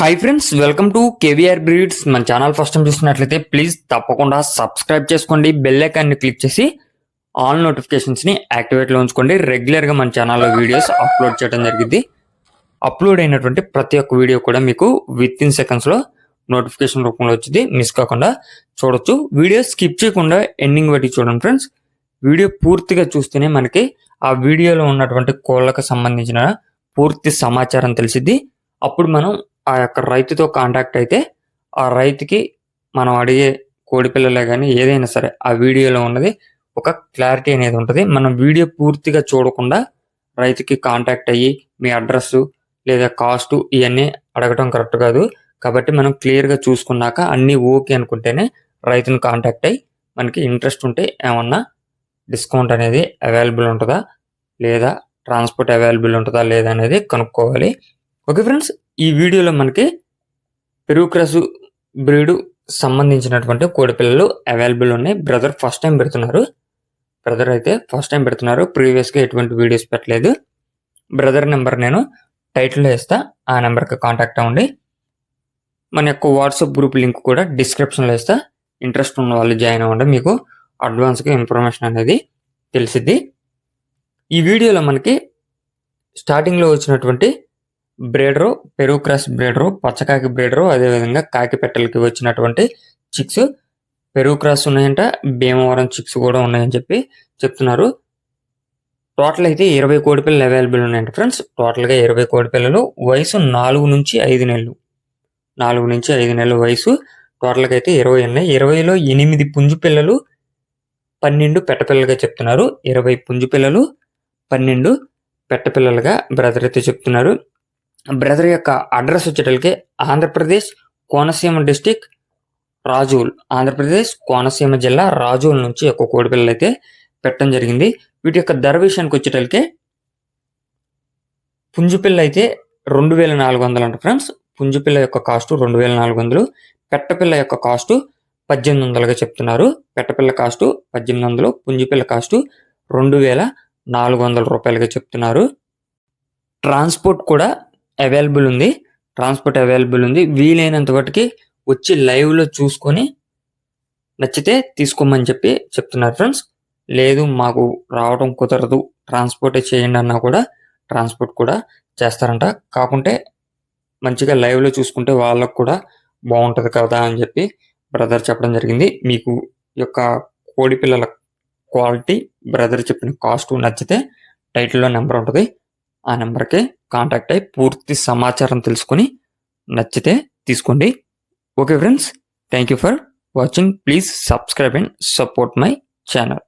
Hi friends, welcome to KVR breeds. మన channel first time చూస్తున్నట్లయితే please తప్పకుండా సబ్స్క్రైబ్ చేసుకోండి. బెల్ ఐకాన్ని క్లిక్ చేసి ఆల్ నోటిఫికేషన్స్ని యాక్టివేట్లో ఉంచుకోండి. రెగ్యులర్గా మన ఛానల్లో వీడియోస్ అప్లోడ్ చేయడం జరిగింది. అప్లోడ్ అయినటువంటి ప్రతి ఒక్క వీడియో కూడా మీకు విత్ ఇన్ సెకండ్స్లో నోటిఫికేషన్ రూపంలో వచ్చింది. మిస్ కాకుండా చూడొచ్చు. వీడియో స్కిప్ చేయకుండా ఎండింగ్ బట్టి చూడండి ఫ్రెండ్స్. వీడియో పూర్తిగా చూస్తేనే మనకి ఆ వీడియోలో ఉన్నటువంటి కోళ్ళకు సంబంధించిన పూర్తి సమాచారం తెలిసిద్ది. అప్పుడు మనం ఆ యొక్క రైతుతో కాంటాక్ట్ అయితే ఆ రైతుకి మనం అడిగే కోడి పిల్లలే కానీ ఏదైనా సరే ఆ వీడియోలో ఉన్నది ఒక క్లారిటీ అనేది ఉంటుంది. మనం వీడియో పూర్తిగా చూడకుండా రైతుకి కాంటాక్ట్ అయ్యి మీ అడ్రస్ లేదా కాస్ట్ ఇవన్నీ అడగటం కరెక్ట్ కాదు. కాబట్టి మనం క్లియర్గా చూసుకున్నాక అన్నీ ఓకే అనుకుంటేనే రైతుని కాంటాక్ట్ అయ్యి మనకి ఇంట్రెస్ట్ ఉంటే ఏమన్నా డిస్కౌంట్ అనేది అవైలబుల్ ఉంటుందా లేదా ట్రాన్స్పోర్ట్ అవైలబుల్ ఉంటుందా లేదా అనేది కనుక్కోవాలి. ఓకే ఫ్రెండ్స్, ఈ వీడియోలో మనకి పెరుగు క్రాస్ బ్రీడ్ సంబంధించినటువంటి కోడి పిల్లలు అవైలబుల్ ఉన్నాయి. బ్రదర్ ఫస్ట్ టైం పెడుతున్నారు. ప్రీవియస్గా ఎటువంటి వీడియోస్ పెట్టలేదు. బ్రదర్ నెంబర్ నేను టైటిల్లో ఇస్తా, ఆ నెంబర్కి కాంటాక్ట్ అవ్వండి. మన యొక్క వాట్సాప్ గ్రూప్ లింక్ కూడా డిస్క్రిప్షన్లో ఇస్తా. ఇంట్రెస్ట్ ఉన్న వాళ్ళు జాయిన్ అవ్వండి. మీకు అడ్వాన్స్గా ఇన్ఫర్మేషన్ అనేది తెలిసిద్ది. ఈ వీడియోలో మనకి స్టార్టింగ్లో వచ్చినటువంటి బ్రీడరు పెరుగు క్రాస్ బ్రీడరు, పచ్చకాకి బ్రీడరు, అదేవిధంగా కాకి పెట్టలకి వచ్చినటువంటి చిక్స్ పెరుగు క్రాస్ ఉన్నాయంట, భీమవరం చిక్స్ కూడా ఉన్నాయని చెప్తున్నారు. టోటల్ అయితే 20 కోడి పిల్లలు అవైలబుల్ ఉన్నాయంట ఫ్రెండ్స్. టోటల్గా 20 కోడి పిల్లలు, వయసు 4 నుంచి 5 నెలలు వయసు. టోటల్గా అయితే 20 ఉన్నాయి. 20లో 8 పుంజు పిల్లలు, 12 పెట్ట పిల్లలుగా చెప్తున్నారు. 20 పుంజు పిల్లలు, 12 పెట్ట పిల్లలుగా బ్రదర్ అయితే చెప్తున్నారు. బ్రదర్ యొక్క అడ్రస్ వచ్చేటప్పటికి ఆంధ్రప్రదేశ్ కోనసీమ డిస్టిక్ రాజోల్, ఆంధ్రప్రదేశ్ కోనసీమ జిల్లా రాజోల్ నుంచి ఒక కోడి పిల్లలు అయితే పెట్టడం జరిగింది. వీటి యొక్క ధర విషయానికి వచ్చేటప్పటికి పుంజు పిల్ల అయితే 2400 అంట ఫ్రెండ్స్. పుంజు పిల్ల యొక్క కాస్ట్ 2400, పెట్ట పిల్ల యొక్క కాస్ట్ 1800గా చెప్తున్నారు. పెట్ట పిల్ల కాస్ట్ 1800, పుంజు పిల్ల కాస్ట్ 2400 రూపాయలుగా చెప్తున్నారు. ట్రాన్స్పోర్ట్ కూడా అవైలబుల్ ఉంది. వీలైనంత వాటికి వచ్చి లైవ్లో చూసుకొని నచ్చితే తీసుకోమని చెప్తున్నారు ఫ్రెండ్స్. లేదు మాకు రావడం కుదరదు, ట్రాన్స్పోర్టే చేయండి అన్నా కూడా ట్రాన్స్పోర్ట్ కూడా చేస్తారంట. కాకుంటే మంచిగా లైవ్లో చూసుకుంటే వాళ్ళకు కూడా బాగుంటుంది కదా అని బ్రదర్ చెప్పడం జరిగింది. మీకు యొక్క కోడి పిల్లల క్వాలిటీ, బ్రదర్ చెప్పిన కాస్ట్ నచ్చితే టైటిల్లో నెంబర్ ఉంటుంది. ఆ నెంబర్కి కాంటాక్ట్ అయ్యి పూర్తి సమాచారం తెలుసుకొని నచ్చితే తీసుకోండి. Okay friends, thank you for watching. Please subscribe and support my channel.